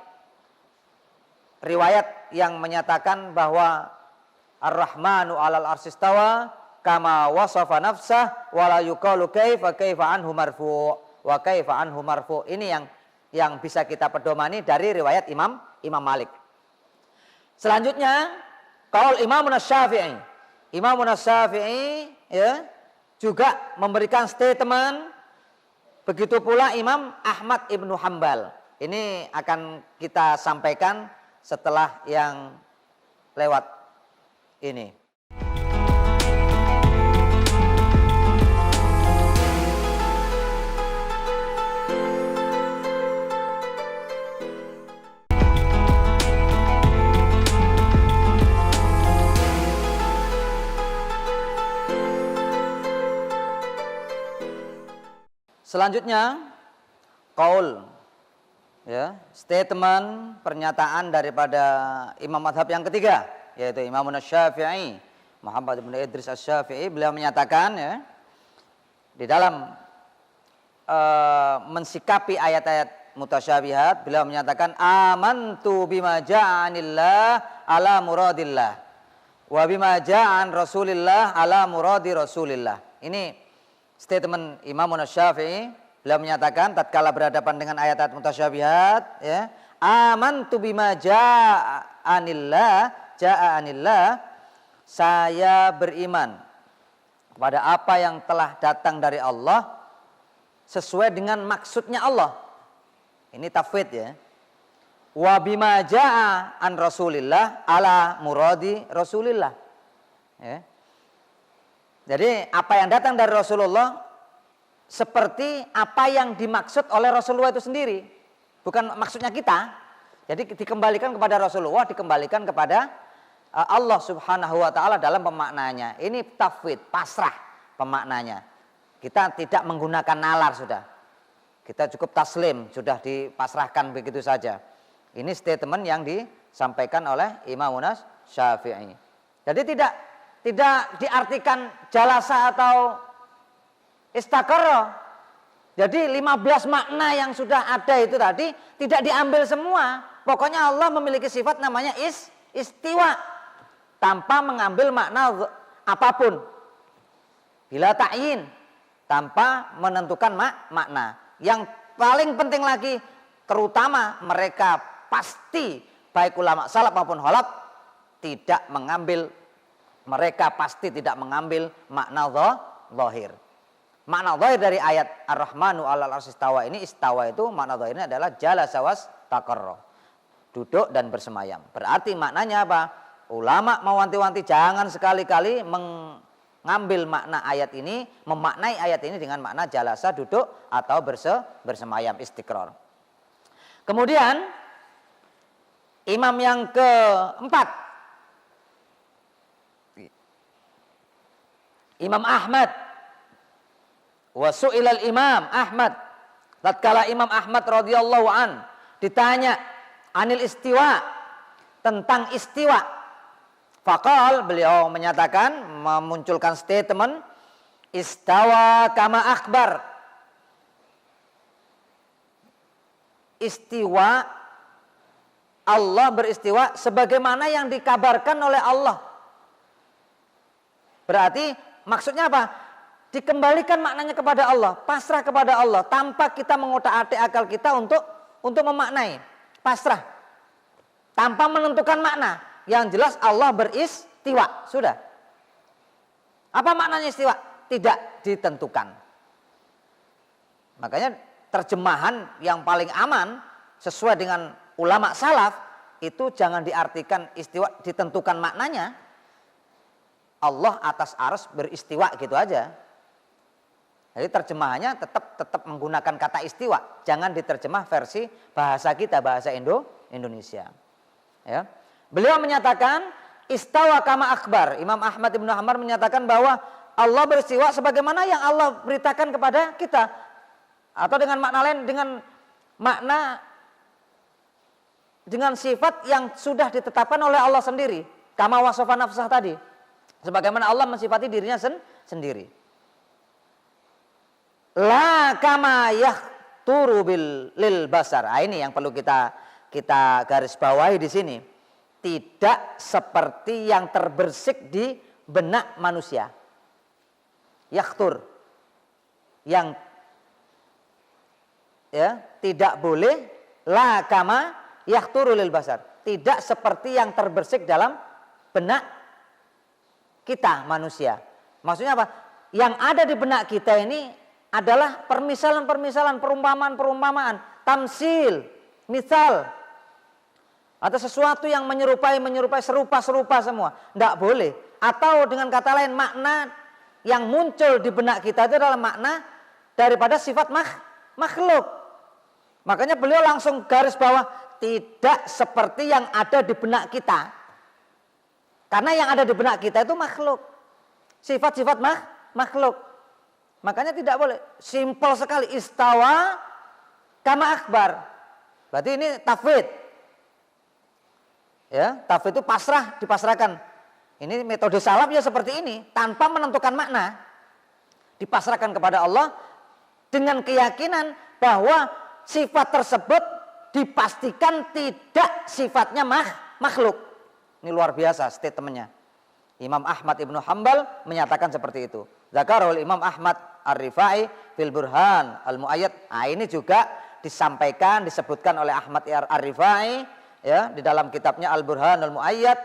riwayat yang menyatakan bahwa Ar-Rahmanu 'alal arsy istawa kama wasafa nafsah wala yuqalu kaifa anhu marfu' wa kaifa anhu marfu'. Ini yang bisa kita pedomani dari riwayat Imam Malik. Selanjutnya qaul Imam Asy-Syafi'i. Imam Asy-Syafi'i ya juga memberikan statement, begitu pula Imam Ahmad Ibnu Hambal. Ini akan kita sampaikan setelah yang lewat ini. Selanjutnya qaul ya, statement pernyataan daripada imam mazhab yang ketiga, yaitu Imam Asy-Syafi'i, Muhammad bin Idris Asy-Syafi'i. Beliau menyatakan ya, di dalam mensikapi ayat-ayat mutasyabihat, beliau menyatakan amantu bima ja'anillah ala muradillah wa bima ja'an Rasulillah ala muradi Rasulillah. Ini statement Imam Asy-Syafi'i. Beliau menyatakan tatkala berhadapan dengan ayat-ayat mutasyabihat ya, amantu bima ja'anillah, saya beriman kepada apa yang telah datang dari Allah sesuai dengan maksudnya Allah. Ini tafwid ya. Wa bima ja'a an Rasulillah ala muradi Rasulillah. Ya. Jadi apa yang datang dari Rasulullah seperti apa yang dimaksud oleh Rasulullah itu sendiri. Bukan maksudnya kita. Jadi dikembalikan kepada Rasulullah, dikembalikan kepada Allah Subhanahu wa taala dalam pemaknanya. Ini tafwid, pasrah pemaknanya. Kita tidak menggunakan nalar sudah. Kita cukup taslim, sudah dipasrahkan begitu saja. Ini statement yang disampaikan oleh Imam Syafi'i. Jadi tidak diartikan jalasa atau istaqarra. Jadi 15 makna yang sudah ada itu tadi tidak diambil semua. Pokoknya Allah memiliki sifat namanya istiwa tanpa mengambil makna apapun. Bila ta'yin, tanpa menentukan makna. Yang paling penting lagi, terutama mereka pasti baik ulama salaf maupun khalaf mereka pasti tidak mengambil makna zahir. Makna zahir dari ayat Ar-Rahmanu 'alal 'arsy istawa ini, istawa itu makna zahirnya adalah jalasa wastaqarra. Duduk dan bersemayam. Berarti maknanya apa? Ulama mewanti-wanti jangan sekali-kali mengambil makna ayat ini, memaknai ayat ini dengan makna jalasa duduk atau bersemayam istiqrar. Kemudian imam yang keempat, Imam Ahmad. Wa su'ilal Imam Ahmad. Tatkala Imam Ahmad radhiyallahu an ditanya anil istiwa, tentang istiwa. Faqal, beliau menyatakan, memunculkan statement, istawa kama akbar. Istiwa, Allah beristiwa sebagaimana yang dikabarkan oleh Allah. Berarti maksudnya apa? Dikembalikan maknanya kepada Allah, pasrah kepada Allah, tanpa kita mengotak-atik akal kita untuk memaknai. Pasrah tanpa menentukan makna. Yang jelas Allah beristiwa, sudah. Apa maknanya istiwa? Tidak ditentukan. Makanya terjemahan yang paling aman sesuai dengan ulama salaf itu jangan diartikan istiwa ditentukan maknanya. Allah atas arsy beristiwa gitu aja. Jadi terjemahannya tetap menggunakan kata istiwa, jangan diterjemah versi bahasa kita, bahasa Indonesia. Ya. Beliau menyatakan istawa kama akbar. Imam Ahmad Ibnu Hanbal menyatakan bahwa Allah beristiwa sebagaimana yang Allah beritakan kepada kita. Atau dengan makna lain, dengan sifat yang sudah ditetapkan oleh Allah sendiri. Kama wasofa nafsah tadi. Sebagaimana Allah mensifati dirinya sendiri. La kama yahturu lil basar. Ini yang perlu kita garis bawahi di sini. Tidak seperti yang terbersik di benak manusia. Yahtur. Yang tidak boleh la kama yahturu lil basar. Tidak seperti yang terbersik dalam benak kita manusia. Maksudnya apa? Yang ada di benak kita ini adalah permisalan-permisalan, perumpamaan-perumpamaan, tamsil, misal, atau sesuatu yang menyerupai serupa semua. Tidak boleh. Atau dengan kata lain, makna yang muncul di benak kita itu adalah makna daripada sifat makhluk. Makanya beliau langsung garis bawah, tidak seperti yang ada di benak kita. Karena yang ada di benak kita itu makhluk. Sifat-sifat makhluk. Makanya tidak boleh. Simpel sekali. Istawa kama akbar. Berarti ini tafwid. Ya, tafwid itu pasrah, dipasrahkan. Ini metode salaf ya seperti ini. Tanpa menentukan makna. Dipasrahkan kepada Allah. Dengan keyakinan bahwa sifat tersebut dipastikan tidak sifatnya makhluk. Ini luar biasa statementnya. Imam Ahmad Ibnu Hanbal menyatakan seperti itu. Zakarul Imam Ahmad Ar-Rifai fil Burhan Al-Mu'ayyad. Nah, ini juga disebutkan oleh Ahmad Ar-Rifai ya di dalam kitabnya Al-Burhan Al-Mu'ayyad,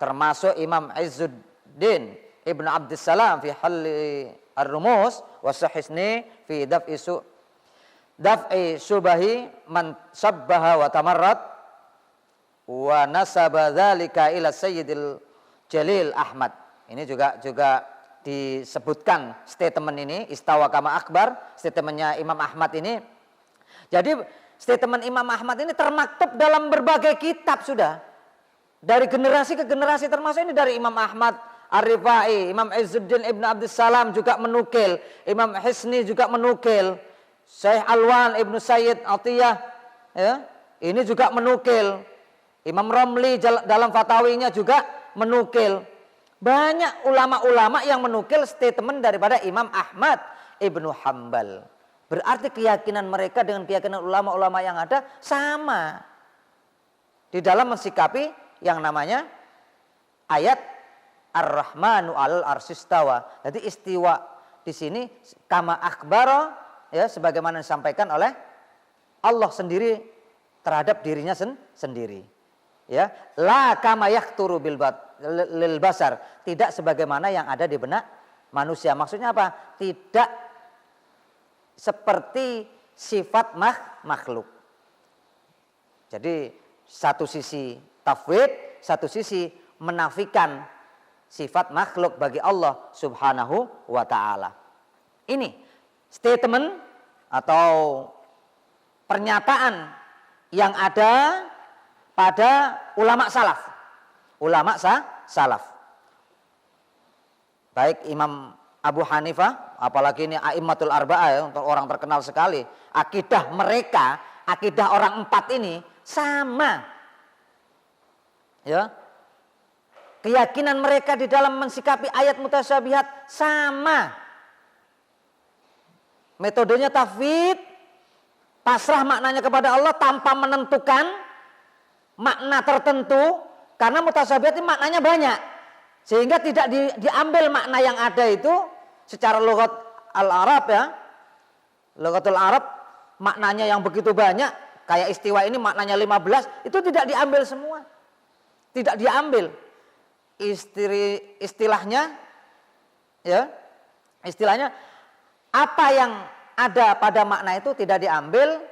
termasuk Imam Izzuddin Ibnu Abdussalam fi Halli Ar-Rumus wa Sahisni fi Daf'i Subahi man sabbaha wa tamarrat wa nasaba dzalika ila Sayyidil Jalil Ahmad. Ini juga disebutkan statement ini, istawa kama akbar, statementnya Imam Ahmad ini. Jadi statement Imam Ahmad ini termaktub dalam berbagai kitab sudah. Dari generasi ke generasi, termasuk ini dari Imam Ahmad Ar-Rifai, Imam Izzuddin Ibn Abdussalam juga menukil, Imam Hisni juga menukil, Syekh Alwan Ibn Sayyid Atiyah, ya, ini juga menukil. Imam Romli dalam fatawinya juga menukil. Banyak ulama-ulama yang menukil statement daripada Imam Ahmad Ibnu Hambal. Berarti keyakinan mereka dengan keyakinan ulama-ulama yang ada sama di dalam mensikapi yang namanya ayat Ar-Rahmanu 'alal arsyistawa. Jadi istiwa di sini kama akhbara, ya, sebagaimana disampaikan oleh Allah sendiri terhadap dirinya sendiri. Ya, la kama yakturu lil basar, tidak sebagaimana yang ada di benak manusia. Maksudnya apa? Tidak seperti sifat makhluk. Jadi satu sisi tafwid, satu sisi menafikan sifat makhluk bagi Allah Subhanahu wa taala. Ini statement atau pernyataan yang ada pada ulama salaf. Ulama salaf. Baik Imam Abu Hanifah, apalagi ini a'immatul arba'ah, ya, untuk orang terkenal sekali. Akidah mereka, akidah orang empat ini sama. Ya. Keyakinan mereka di dalam mensikapi ayat mutasyabihat sama. Metodenya tafwid, pasrah maknanya kepada Allah tanpa menentukan makna tertentu, karena mutasyabihat ini maknanya banyak, sehingga tidak diambil makna yang ada itu secara lughat al-Arab, ya, lughatul Arab, maknanya yang begitu banyak, kayak istiwa ini maknanya 15, itu tidak diambil semua, tidak diambil istilahnya, ya, istilahnya apa yang ada pada makna itu tidak diambil,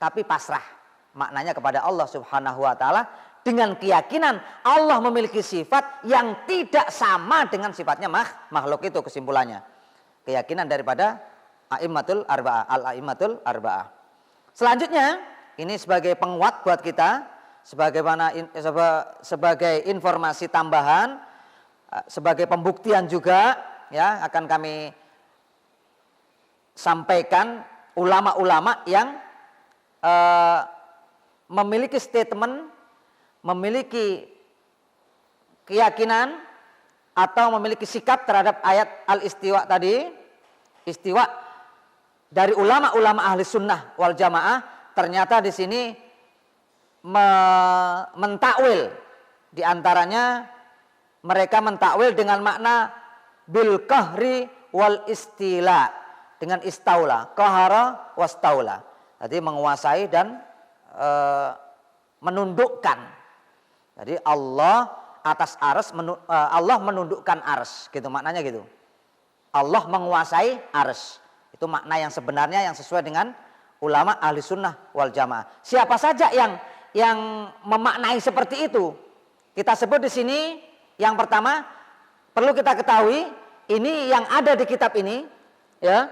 tapi pasrah maknanya kepada Allah Subhanahu wa taala dengan keyakinan Allah memiliki sifat yang tidak sama dengan sifatnya makhluk, itu kesimpulannya. Keyakinan daripada a'immatul arba'ah, al-a'immatul arba'ah. Selanjutnya, ini sebagai penguat buat kita, sebagai informasi tambahan, sebagai pembuktian juga, ya, akan kami sampaikan ulama-ulama yang memiliki statement, memiliki keyakinan atau memiliki sikap terhadap ayat al-istiwa tadi. Istiwa dari ulama-ulama ahli sunnah wal jamaah ternyata di sini mentakwil, di antaranya mereka mentakwil dengan makna bil qahri wal istila, dengan istaula, qahara wastaula. Jadi menguasai dan menundukkan. Jadi Allah atas arsy, Allah menundukkan arsy, gitu maknanya gitu. Allah menguasai arsy. Itu makna yang sebenarnya yang sesuai dengan ulama ahli sunnah wal jamaah. Siapa saja yang memaknai seperti itu? Kita sebut di sini yang pertama, perlu kita ketahui ini yang ada di kitab ini, ya.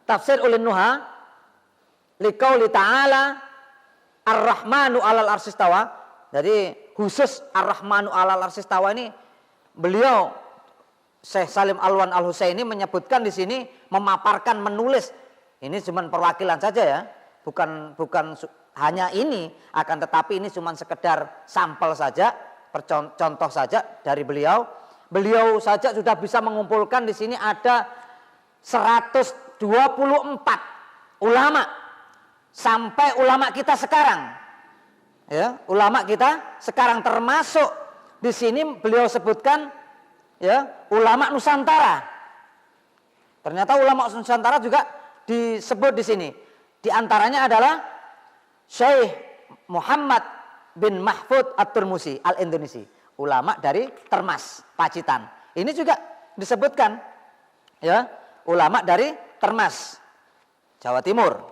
Tafsir Ulun Nuha liqauli ta'ala Ar-Rahmanu 'alal arsyistawa. Jadi khusus Ar-Rahmanu 'alal arsyistawa ini beliau Syekh Salim Alwan Al-Husaini menyebutkan di sini, memaparkan, menulis. Ini cuma perwakilan saja, ya. Bukan hanya ini, akan tetapi ini cuma sekedar sampel saja, contoh saja dari beliau. Beliau saja sudah bisa mengumpulkan di sini ada 124 ulama. Sampai ulama kita sekarang, ya, ulama kita sekarang termasuk di sini beliau sebutkan, ya, ulama Nusantara. Ternyata ulama Nusantara juga disebut di sini. Di antaranya adalah Syekh Muhammad bin Mahfud At-Turmusi Al-Indonesi, ulama dari Termas, Pacitan. Ini juga disebutkan, ya, ulama dari Termas, Jawa Timur.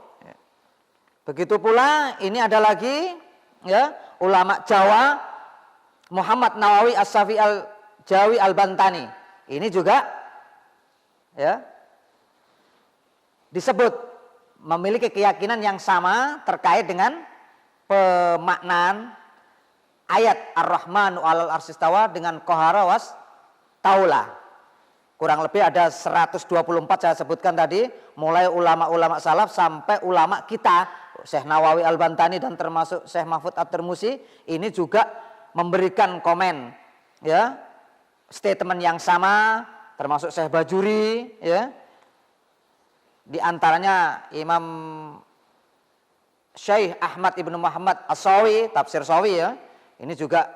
Begitu pula ini ada lagi, ya, ulama Jawa Muhammad Nawawi As-Safi Al-Jawi Al-Bantani. Ini juga ya, disebut memiliki keyakinan yang sama terkait dengan pemaknaan ayat Ar-Rahmanu 'alal arsy istawa dengan qahara was taula. Kurang lebih ada 124 saya sebutkan tadi, mulai ulama-ulama salaf sampai ulama kita, Syekh Nawawi Al-Bantani dan termasuk Syekh Mahfud At-Tirmuzi, ini juga memberikan komen, ya, statement yang sama, termasuk Syekh Bajuri, ya. Di antaranya Imam Syekh Ahmad Ibnu Muhammad As-Sawi, tafsir Sawi, ya. Ini juga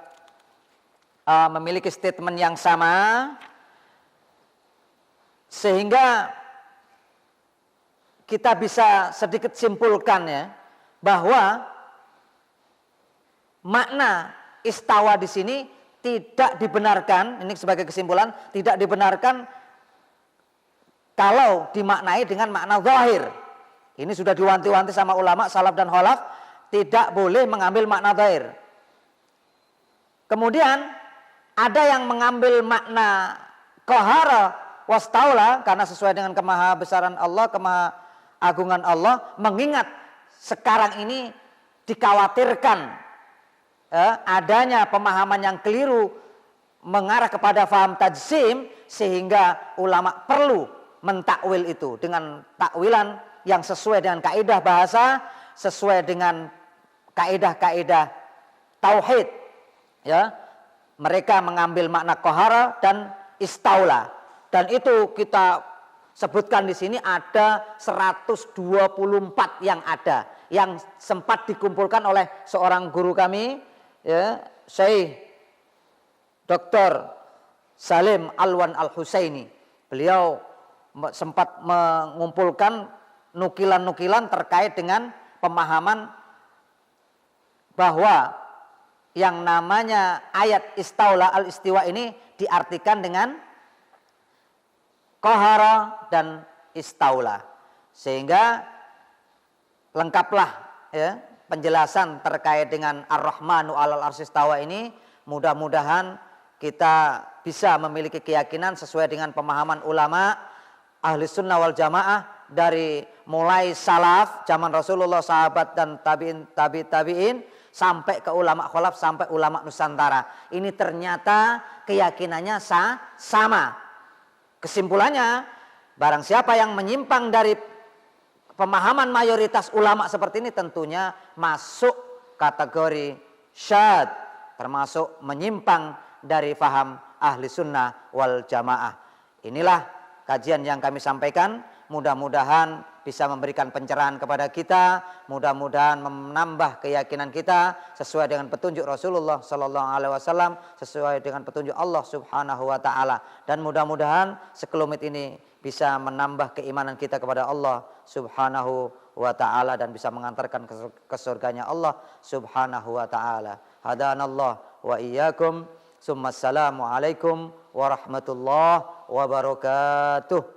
memiliki statement yang sama, sehingga kita bisa sedikit simpulkan, ya, bahwa makna istawa di sini tidak dibenarkan, ini sebagai kesimpulan, tidak dibenarkan kalau dimaknai dengan makna zahir. Ini sudah diwanti-wanti sama ulama salaf dan khalaf, tidak boleh mengambil makna zahir. Kemudian ada yang mengambil makna qahara wastaula karena sesuai dengan kemahabesaran Allah, kemahagungan Allah, mengingat sekarang ini dikhawatirkan adanya pemahaman yang keliru mengarah kepada faham tajsim, sehingga ulama perlu mentakwil itu dengan takwilan yang sesuai dengan kaidah bahasa, sesuai dengan kaidah-kaidah tauhid, ya. Mereka mengambil makna qahara dan istaula, dan itu kita sebutkan di sini ada 124 yang ada, yang sempat dikumpulkan oleh seorang guru kami, ya, Syekh Dr. Salim Alwan Al-Husaini. Beliau sempat mengumpulkan nukilan-nukilan terkait dengan pemahaman bahwa yang namanya ayat istaula al-istiwa ini diartikan dengan qahara dan istaula, sehingga lengkaplah, ya, penjelasan terkait dengan Ar-Rahmanu 'alal arsy istawa ini. Mudah-mudahan kita bisa memiliki keyakinan sesuai dengan pemahaman ulama ahli sunnah wal jamaah dari mulai salaf zaman Rasulullah, sahabat dan tabi'in sampai ke ulama khalaf, sampai ulama Nusantara. Ini ternyata keyakinannya sama. Kesimpulannya, barang siapa yang menyimpang dari pemahaman mayoritas ulama seperti ini tentunya masuk kategori syad, termasuk menyimpang dari faham ahli sunnah wal jamaah. Inilah kajian yang kami sampaikan, mudah-mudahan bisa memberikan pencerahan kepada kita, mudah-mudahan menambah keyakinan kita sesuai dengan petunjuk Rasulullah sallallahu alaihi wasallam, sesuai dengan petunjuk Allah Subhanahu wa taala, dan mudah-mudahan sekelumit ini bisa menambah keimanan kita kepada Allah Subhanahu wa taala dan bisa mengantarkan ke surganya Allah Subhanahu wa taala. Hadanallah wa iyyakum. Assalamualaikum warahmatullahi wabarakatuh.